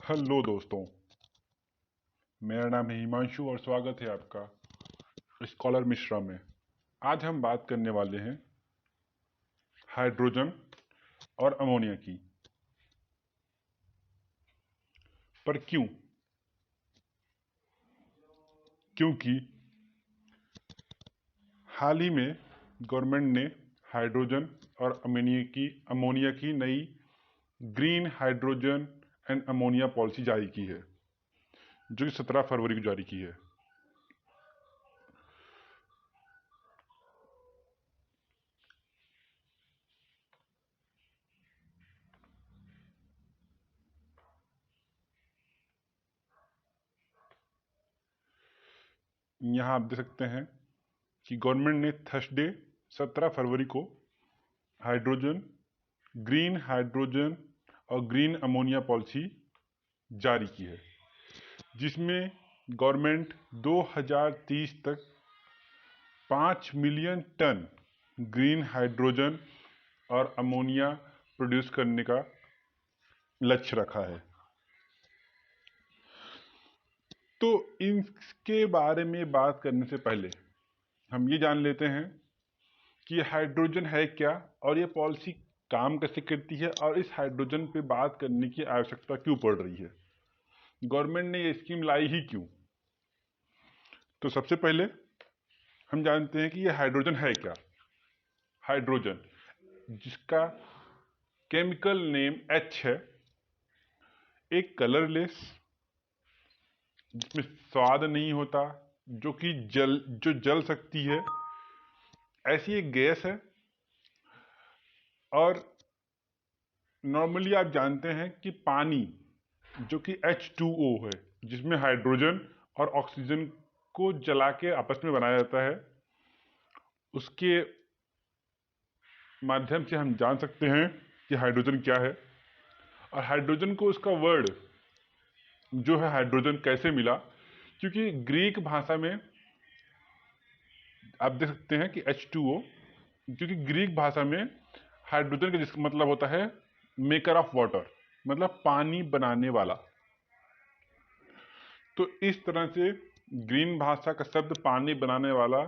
Hello दोस्तों, मेरा नाम है हिमांशु और स्वागत है आपका स्कॉलर मिश्रा में। आज हम बात करने वाले हैं हाइड्रोजन और अमोनिया की। पर क्यों? क्योंकि हाल ही में गवर्नमेंट ने हाइड्रोजन और अमोनिया की नई green hydrogen and ammonia policy जारी की है, जो कि 17 फरवरी को जारी की है। यहाँ आप देख सकते हैं कि गवर्नमेंट ने थर्सडे 17 फरवरी को हाइड्रोजन, ग्रीन हाइड्रोजन और ग्रीन अमोनिया पॉलिसी जारी की है, जिसमें गवर्नमेंट 2030 तक 5 मिलियन टन ग्रीन हाइड्रोजन और अमोनिया प्रोड्यूस करने का लक्ष्य रखा है। तो इसके बारे में बात करने से पहले हम ये जान लेते हैं कि हाइड्रोजन है क्या और ये पॉलिसी काम कैसे करती है और इस हाइड्रोजन पे बात करने की आवश्यकता क्यों पड़ रही है, गवर्नमेंट ने ये स्कीम लाई ही क्यों। तो सबसे पहले हम जानते हैं कि ये हाइड्रोजन है क्या। हाइड्रोजन, जिसका केमिकल नेम H है, एक कलरलेस, जिसमें स्वाद नहीं होता, जो जल सकती है, ऐसी एक गैस है। और नॉर्मली आप जानते हैं कि पानी जो कि H2O है, जिसमें हाइड्रोजन और ऑक्सीजन को जला के आपस में बनाया जाता है, उसके माध्यम से हम जान सकते हैं कि हाइड्रोजन क्या है। और हाइड्रोजन को उसका वर्ड जो है हाइड्रोजन कैसे मिला, क्योंकि ग्रीक भाषा में आप देख सकते हैं कि H2O, क्योंकि ग्रीक भाषा में हाइड्रोजन का जिसका मतलब होता है मेकर ऑफ वाटर, मतलब पानी बनाने वाला। तो इस तरह से ग्रीन भाषा का शब्द पानी बनाने वाला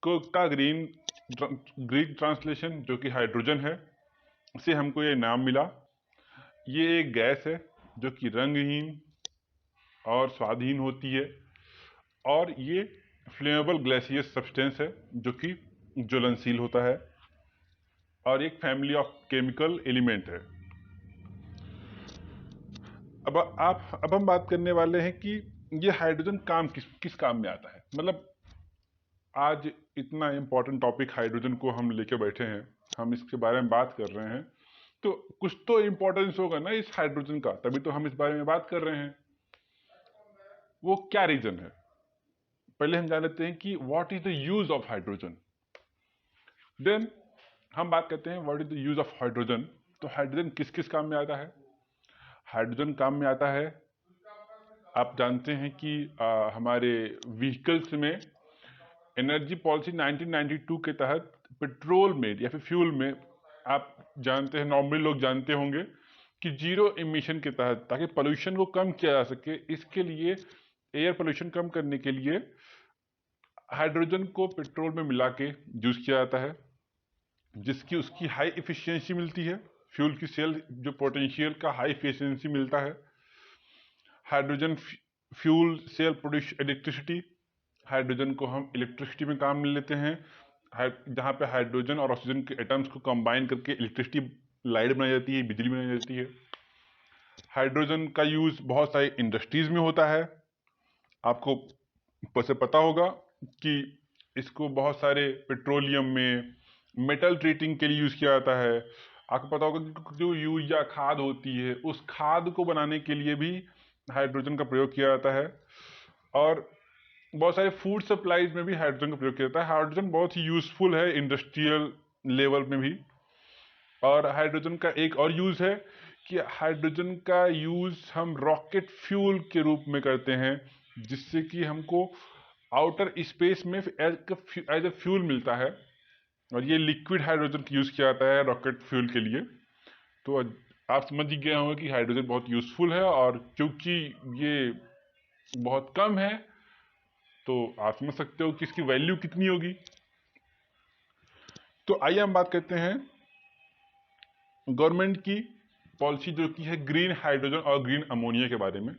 का ग्रीक ट्रांसलेशन जो कि हाइड्रोजन है, से हमको ये नाम मिला। ये एक गैस है जो कि रंगहीन और स्वादहीन होती है, और ये फ्लेमेबल गैसियस सब्सटेंस है जो कि ज्वलनशील होता है, और एक फैमिली ऑफ केमिकल एलिमेंट है। अब हम बात करने वाले हैं कि ये हाइड्रोजन काम किस किस काम में आता है। मतलब आज इतना इम्पोर्टेंट टॉपिक हाइड्रोजन को हम लेके बैठे हैं, हम इसके बारे में बात कर रहे हैं, तो कुछ तो इम्पोर्टेंस होगा ना इस हाइड्रोजन का, तभी तो हम इस बारे में बात कर रहे हैं। वो क्या रीजन है, पहले हम जान लेते हैं कि what is the use of hydrogen. Then हम बात करते हैं what is the use of hydrogen. तो हाइड्रोजन किस किस काम में आता है। हाइड्रोजन काम में आता है, आप जानते हैं कि हमारे व्हीकल्स में एनर्जी पॉलिसी 1992 के तहत पेट्रोल में या फिर फ्यूल में, आप जानते हैं, नॉर्मली लोग जानते होंगे कि जीरो इमिशन के तहत, ताकि पोल्यूशन को कम किया जा सके, इसके लिए एयर पोल्यूशन कम करने के लिए हाइड्रोजन को पेट्रोल में मिला के यूज किया जाता है, जिसकी उसकी हाई इफिशियंसी मिलती है। फ्यूल की सेल जो पोटेंशियल का हाई इफिशियंसी मिलता है। Hydrogen fuel cell produce electricity, hydrogen को हम इलेक्ट्रिसिटी में काम में लेते हैं, जहाँ पे हाइड्रोजन और ऑक्सीजन के एटम्स को कंबाइन करके इलेक्ट्रिसिटी, लाइट बनाई जाती है, बिजली बनाई जाती है। हाइड्रोजन का यूज बहुत सारी इंडस्ट्रीज में होता है। आपको वैसे पता होगा कि इसको बहुत सारे पेट्रोलियम में मेटल ट्रीटिंग के लिए यूज किया जाता है। आपको पता होगा कि जो यूरिया खाद होती है, उस खाद को बनाने के लिए भी हाइड्रोजन का प्रयोग किया जाता है। और बहुत सारे फूड सप्लाईज में भी हाइड्रोजन का प्रयोग किया जाता है। हाइड्रोजन बहुत ही यूजफुल है इंडस्ट्रियल लेवल में भी। और हाइड्रोजन का एक और यूज है कि हाइड्रोजन का यूज हम रॉकेट फ्यूल के रूप में करते हैं, जिससे कि हमको आउटर स्पेस में एज ए फ्यूल मिलता है। और ये लिक्विड हाइड्रोजन यूज किया जाता है रॉकेट फ्यूल के लिए। तो आप समझ ही गए होंगे कि हाइड्रोजन बहुत यूजफुल है, और क्योंकि ये बहुत कम है तो आप समझ सकते हो कि इसकी वैल्यू कितनी होगी। तो आइए हम बात करते हैं गवर्नमेंट की पॉलिसी जो की है ग्रीन हाइड्रोजन और ग्रीन अमोनिया के बारे में।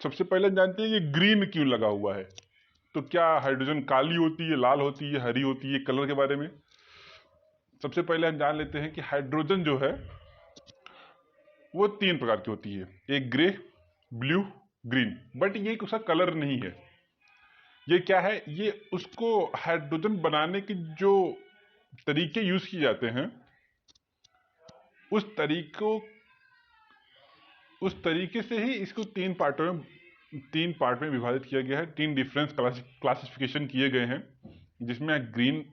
सबसे पहले हम जानते हैं ये ग्रीन क्यों लगा हुआ है। तो क्या हाइड्रोजन काली होती है, लाल होती है, हरी होती है, कलर के बारे में सबसे पहले हम जान लेते हैं कि हाइड्रोजन जो है वो 3 प्रकार की होती है, एक ग्रे, ब्लू, ग्रीन। बट ये उसका कलर नहीं है। ये क्या है, ये उसको हाइड्रोजन बनाने के जो तरीके यूज किए जाते हैं उस तरीकों उस तरीके से ही इसको 3 पार्ट में विभाजित किया गया है। 3 डिफरेंस क्लासिफिकेशन किए गए हैं, जिसमें ग्रीन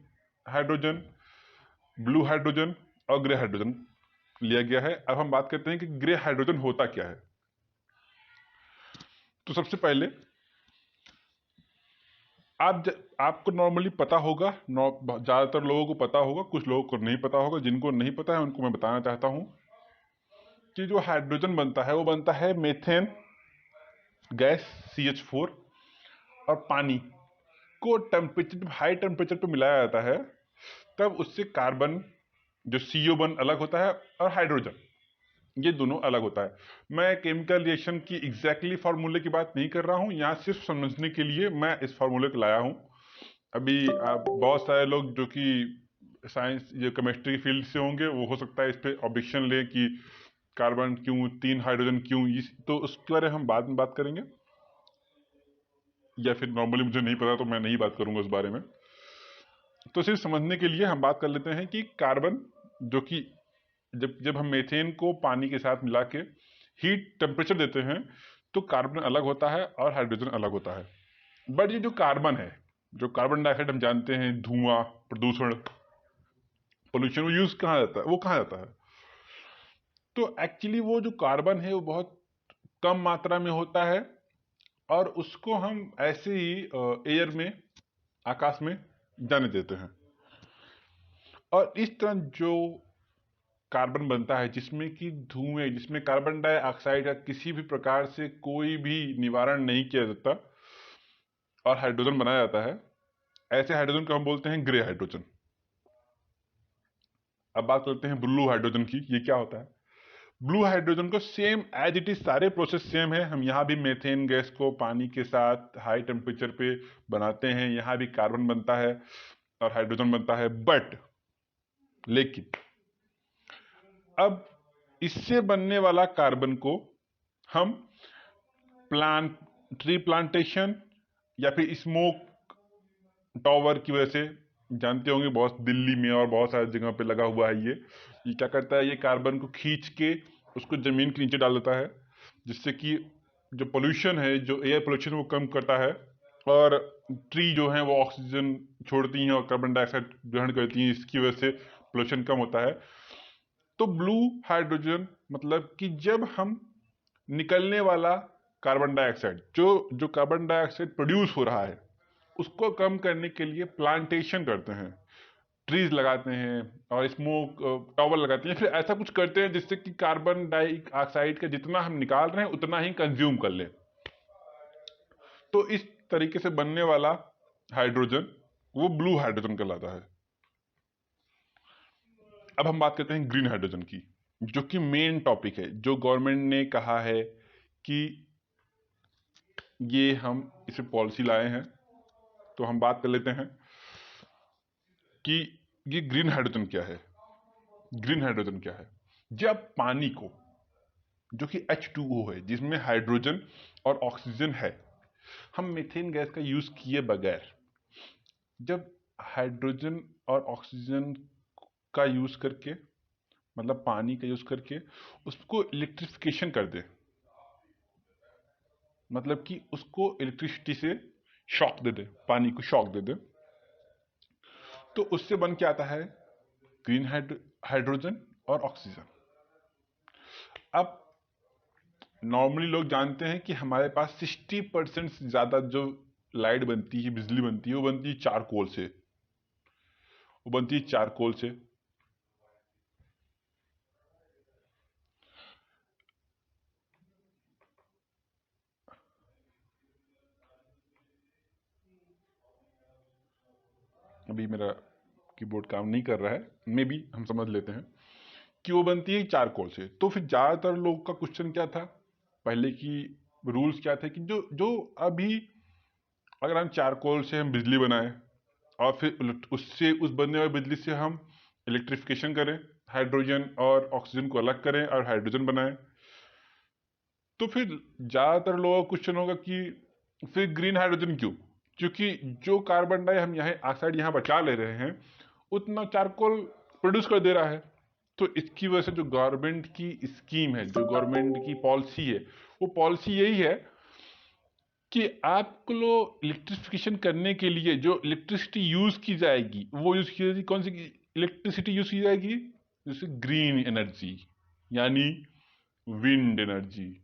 हाइड्रोजन, ब्लू हाइड्रोजन और ग्रे हाइड्रोजन लिया गया है। अब हम बात करते हैं कि ग्रे हाइड्रोजन होता क्या है। तो सबसे पहले आपको नॉर्मली पता होगा, ज्यादातर लोगों को पता होगा, कुछ लोगों को नहीं पता होगा। जिनको नहीं पता है उनको मैं बताना चाहता हूं कि जो हाइड्रोजन बनता है वो बनता है मेथेन गैस CH4 और पानी को हाई टेम्परेचर पे मिलाया जाता है, तब उससे कार्बन जो CO1 अलग होता है और हाइड्रोजन ये दोनों अलग होता है। मैं केमिकल रिएक्शन की एग्जैक्टली फार्मूले की बात नहीं कर रहा हूं, यहाँ सिर्फ समझने के लिए मैं इस फार्मूले को लाया हूं। अभी आप बहुत सारे लोग जो कि साइंस ये केमिस्ट्री की फील्ड से होंगे वो हो सकता है इस पे ऑब्जेक्शन लें कि कार्बन क्यों, 3 हाइड्रोजन क्यों, तो उसके बारे में हम बाद में बात करेंगे, या फिर नॉर्मली मुझे नहीं पता तो मैं नहीं बात करूंगा उस बारे में। तो सिर्फ समझने के लिए हम बात कर लेते हैं कि कार्बन जो कि जब जब हम मीथेन को पानी के साथ मिला के हीट टेम्परेचर देते हैं तो कार्बन अलग होता है और हाइड्रोजन अलग होता है। बट ये जो कार्बन है, जो कार्बन डाइऑक्साइड हम जानते हैं, धुआं, प्रदूषण, पोल्यूशन, वो यूज कहाँ जाता है, वो कहाँ जाता है। तो एक्चुअली वो जो कार्बन है वो बहुत कम मात्रा में होता है, और उसको हम ऐसे ही एयर में, आकाश में जाने देते हैं। और इस तरह जो कार्बन बनता है जिसमें कि धुएं, जिसमें कार्बन डाइऑक्साइड का किसी भी प्रकार से कोई भी निवारण नहीं किया जाता और हाइड्रोजन बनाया जाता है, ऐसे हाइड्रोजन को हम बोलते हैं ग्रे हाइड्रोजन। अब बात करते हैं ब्लू हाइड्रोजन की। ये क्या होता है? ब्लू हाइड्रोजन को सेम एज इट इज, सारे प्रोसेस सेम है। हम यहाँ भी मेथेन गैस को पानी के साथ हाई टेम्परेचर पे बनाते हैं, यहाँ भी कार्बन बनता है और हाइड्रोजन बनता है। बट लेकिन अब इससे बनने वाला कार्बन को हम ट्री प्लांटेशन या फिर स्मोक टावर की वजह से जानते होंगे, बहुत दिल्ली में और बहुत सारी जगह पे लगा हुआ है। ये क्या करता है, ये कार्बन को खींच के उसको जमीन के नीचे डाल देता है, जिससे कि जो पोल्यूशन है, जो एयर पोल्यूशन वो कम करता है। और ट्री जो है वो ऑक्सीजन छोड़ती हैं और कार्बन डाइऑक्साइड ग्रहण करती हैं, इसकी वजह से पोल्यूशन कम होता है। तो ब्लू हाइड्रोजन मतलब कि जब हम निकलने वाला कार्बन डाइऑक्साइड, जो कार्बन डाइऑक्साइड प्रोड्यूस हो रहा है, उसको कम करने के लिए प्लांटेशन करते हैं, ट्रीज लगाते हैं और स्मोक टावर लगाते हैं, फिर ऐसा कुछ करते हैं जिससे कि कार्बन डाइऑक्साइड का जितना हम निकाल रहे हैं उतना ही कंज्यूम कर ले। तो इस तरीके से बनने वाला हाइड्रोजन वो ब्लू हाइड्रोजन कहलाता है। अब हम बात करते हैं ग्रीन हाइड्रोजन की, जो कि मेन टॉपिक है, जो गवर्नमेंट ने कहा है कि ये हम इसे पॉलिसी लाए हैं। तो हम बात कर लेते हैं कि ये ग्रीन हाइड्रोजन क्या है। ग्रीन हाइड्रोजन क्या है? जब पानी को, जो कि H2O है, जिसमें हाइड्रोजन और ऑक्सीजन है, हम मीथेन गैस का यूज किए बगैर जब हाइड्रोजन और ऑक्सीजन का यूज करके, मतलब पानी का यूज करके उसको इलेक्ट्रिफिकेशन कर दे, मतलब कि उसको इलेक्ट्रिसिटी से शॉक दे दे, पानी को शॉक दे दे, तो उससे बन के आता है ग्रीन हाइड्रोजन और ऑक्सीजन। अब नॉर्मली लोग जानते हैं कि हमारे पास 60% से ज्यादा जो लाइट बनती है, बिजली बनती है, वो बनती है चारकोल से। वो बनती है चारकोल से। अभी मेरा कीबोर्ड काम नहीं कर रहा है, मे बी हम समझ लेते हैं कि वो बनती है चारकोल से। तो फिर ज़्यादातर लोगों का क्वेश्चन क्या था, पहले की रूल्स क्या थे कि जो जो अभी अगर हम चारकोल से हम बिजली बनाएं और फिर उससे उस बनने वाली बिजली से हम इलेक्ट्रिफिकेशन करें, हाइड्रोजन और ऑक्सीजन को अलग करें और हाइड्रोजन बनाएं, तो फिर ज़्यादातर लोगों का क्वेश्चन होगा कि फिर ग्रीन हाइड्रोजन क्यों? क्योंकि जो कार्बन डाई हम यहाँ ऑक्साइड यहाँ बचा ले रहे हैं उतना चारकोल प्रोड्यूस कर दे रहा है। तो इसकी वजह से जो गवर्नमेंट की स्कीम है, जो गवर्नमेंट की पॉलिसी है, वो पॉलिसी यही है कि आपको इलेक्ट्रिफिकेशन करने के लिए जो इलेक्ट्रिसिटी यूज की जाएगी वो यूज की जाएगी, कौन सी इलेक्ट्रिसिटी यूज की जाएगी? जैसे ग्रीन एनर्जी, यानी विंड एनर्जी,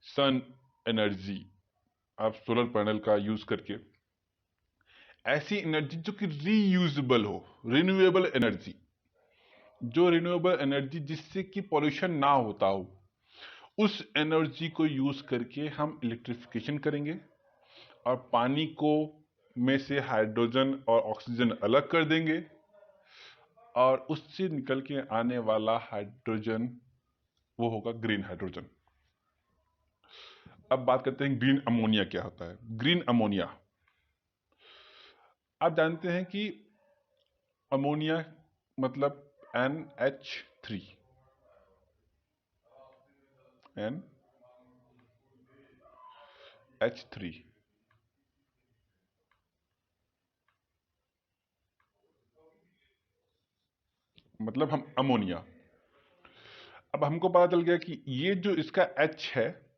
सन एनर्जी, आप सोलर पैनल का यूज करके ऐसी एनर्जी जो कि रीयूजेबल हो, रिन्यूएबल एनर्जी, जो रिन्यूएबल एनर्जी जिससे कि पॉल्यूशन ना होता हो, उस एनर्जी को यूज करके हम इलेक्ट्रिफिकेशन करेंगे और पानी को में से हाइड्रोजन और ऑक्सीजन अलग कर देंगे और उससे निकल के आने वाला हाइड्रोजन वो होगा ग्रीन हाइड्रोजन। अब बात करते हैं ग्रीन अमोनिया क्या होता है। ग्रीन अमोनिया, आप जानते हैं कि अमोनिया मतलब NH3, NH3 मतलब हम अमोनिया। अब हमको पता चल गया कि ये जो इसका H है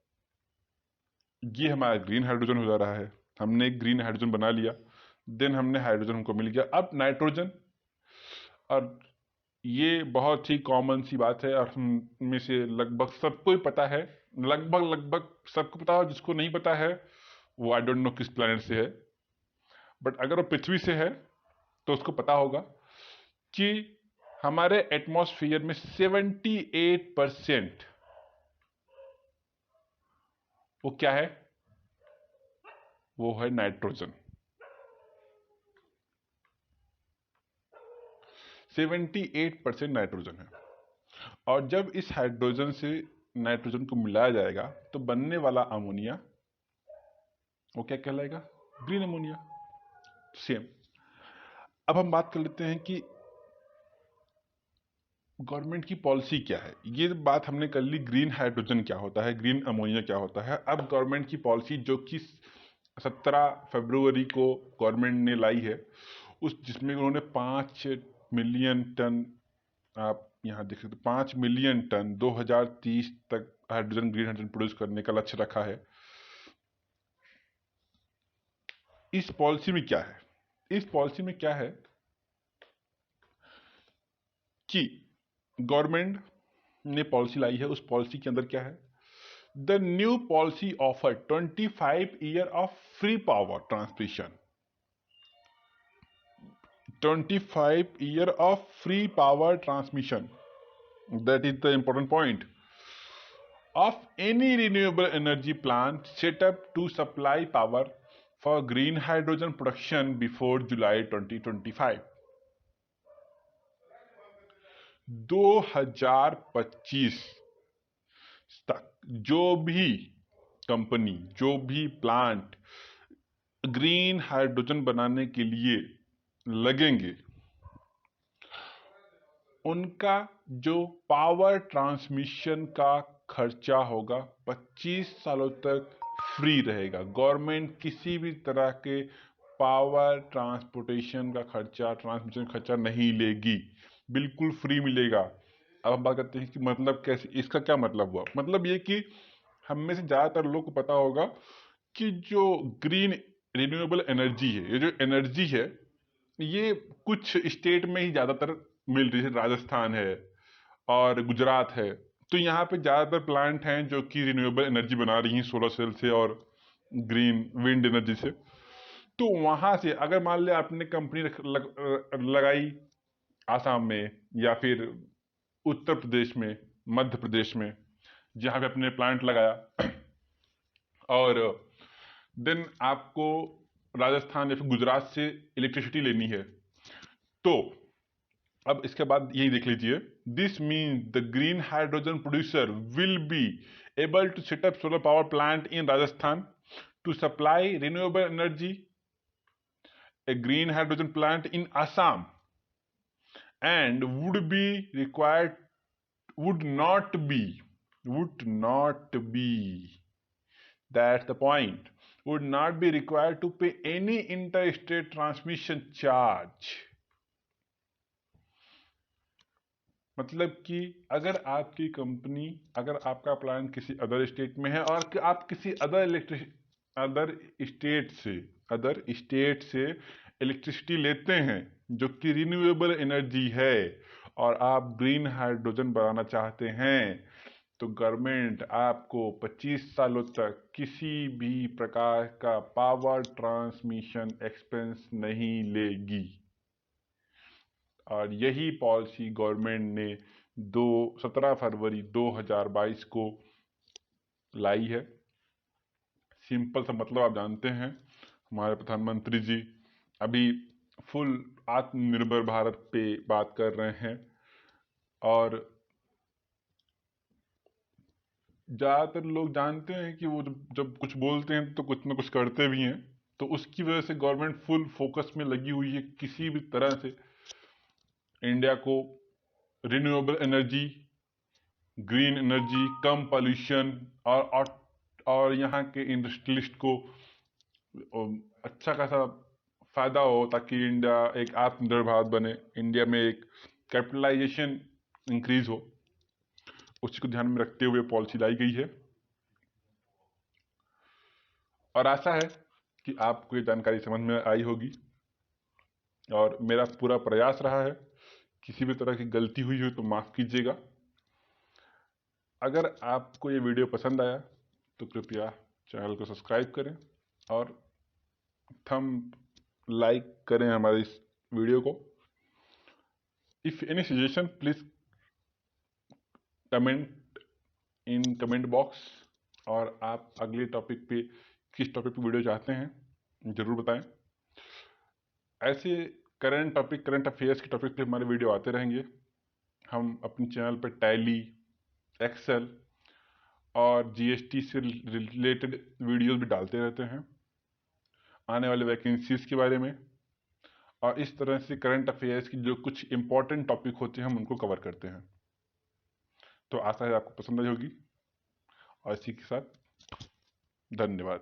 ये हमारा ग्रीन हाइड्रोजन हो जा रहा है। हमने एक ग्रीन हाइड्रोजन बना लिया, देन हमने हाइड्रोजन हमको मिल गया। अब नाइट्रोजन, और ये बहुत ही कॉमन सी बात है और हम में से लगभग सबको ही पता है, लगभग लगभग सबको पता है। जिसको नहीं पता है वो आई डोंट नो किस प्लेनेट से है, बट अगर वो पृथ्वी से है तो उसको पता होगा कि हमारे एटमॉस्फेयर में 78% वो क्या है? वो है नाइट्रोजन। 78% नाइट्रोजन है। और जब इस हाइड्रोजन से नाइट्रोजन को मिलाया जाएगा तो बनने वाला अमोनिया वो क्या कहलाएगा? Green ammonia. सेम। अब हम बात कर लेते हैं कि गवर्नमेंट की पॉलिसी क्या है। ये बात हमने कर ली, ग्रीन हाइड्रोजन क्या होता है, ग्रीन अमोनिया क्या होता है। अब गवर्नमेंट की पॉलिसी जो कि 17 फरवरी को गवर्नमेंट ने लाई है, उस जिसमें उन्होंने 5 मिलियन टन, आप यहाँ देख सकते 5 मिलियन टन 2030 तक हाइड्रोजन, ग्रीन हाइड्रोजन प्रोड्यूस करने का लक्ष्य रखा है। इस पॉलिसी में क्या है? इस पॉलिसी में क्या है कि गवर्नमेंट ने पॉलिसी लाई है। उस पॉलिसी के अंदर क्या है? The new policy offer 25 year of free power transmission, 25 year of free power transmission, that is the important point, of any renewable energy plant set up to supply power for green hydrogen production before July 2025। 2025 तक जो भी company, जो भी plant green hydrogen बनाने के लिए लगेंगे, उनका जो पावर ट्रांसमिशन का खर्चा होगा 25 सालों तक फ्री रहेगा। गवर्नमेंट किसी भी तरह के पावर ट्रांसपोर्टेशन का खर्चा, ट्रांसमिशन खर्चा नहीं लेगी, बिल्कुल फ्री मिलेगा। अब हम बात करते हैं कि मतलब कैसे, इसका क्या मतलब हुआ? मतलब ये कि हम में से ज़्यादातर लोग को पता होगा कि जो ग्रीन रिन्यूएबल एनर्जी है, ये जो एनर्जी है ये कुछ स्टेट में ही ज़्यादातर मिल रही है, राजस्थान है और गुजरात है। तो यहाँ पे ज़्यादातर प्लांट हैं जो कि रिन्यूएबल एनर्जी बना रही हैं सोलर सेल से और ग्रीन विंड एनर्जी से। तो वहाँ से अगर मान लिया आपने कंपनी लगाई आसाम में या फिर उत्तर प्रदेश में, मध्य प्रदेश में, जहाँ पे अपने प्लांट लगाया और देन आपको राजस्थान या फिर गुजरात से इलेक्ट्रिसिटी लेनी है, तो अब इसके बाद यही देख लीजिए, this means the green hydrogen producer will be able to set up solar power plant in Rajasthan to supply renewable energy, a green hydrogen plant in Assam, and would not be, that's the point, would not be required to pay any interstate transmission charge. मतलब कि अगर आपकी company, अगर आपका plant किसी other state में है और आप किसी अदर स्टेट से इलेक्ट्रिसिटी लेते हैं जो कि रिन्यूएबल एनर्जी है, और आप ग्रीन हाइड्रोजन बनाना चाहते हैं, तो गवर्नमेंट आपको 25 सालों तक किसी भी प्रकार का पावर ट्रांसमिशन एक्सपेंस नहीं लेगी। और यही पॉलिसी गवर्नमेंट ने 17 फरवरी 2022 को लाई है। सिंपल सा मतलब आप जानते हैं, हमारे प्रधानमंत्री जी अभी फुल आत्मनिर्भर भारत पे बात कर रहे हैं, और ज़्यादातर लोग जानते हैं कि वो जब कुछ बोलते हैं तो कुछ ना कुछ करते भी हैं। तो उसकी वजह से गवर्नमेंट फुल फोकस में लगी हुई है किसी भी तरह से इंडिया को रिन्यूएबल एनर्जी, ग्रीन एनर्जी, कम पॉल्यूशन और यहाँ के इंडस्ट्रियलिस्ट को अच्छा खासा फायदा हो, ताकि इंडिया एक आत्मनिर्भर भारत बने, इंडिया में एक कैपिटलाइजेशन इंक्रीज हो। उसी को ध्यान में रखते हुए पॉलिसी लाई गई है, और आशा है कि आपको ये जानकारी समझ में आई होगी। और मेरा पूरा प्रयास रहा है, किसी भी तरह की गलती हुई हो तो माफ़ कीजिएगा। अगर आपको ये वीडियो पसंद आया तो कृपया चैनल को सब्सक्राइब करें और लाइक करें हमारे इस वीडियो को। If any suggestion please comment in comment box, और आप अगले टॉपिक पे किस टॉपिक पे वीडियो चाहते हैं ज़रूर बताएं। ऐसे करंट अफेयर्स के टॉपिक पे हमारे वीडियो आते रहेंगे। हम अपने चैनल पे टैली, एक्सेल और जीएसटी से रिलेटेड वीडियोस भी डालते रहते हैं, आने वाले वैकेंसीज के बारे में, और इस तरह से करंट अफेयर्स की जो कुछ इंपॉर्टेंट टॉपिक होते हैं हम उनको कवर करते हैं। तो आशा है आपको पसंद आई होगी, और इसी के साथ धन्यवाद।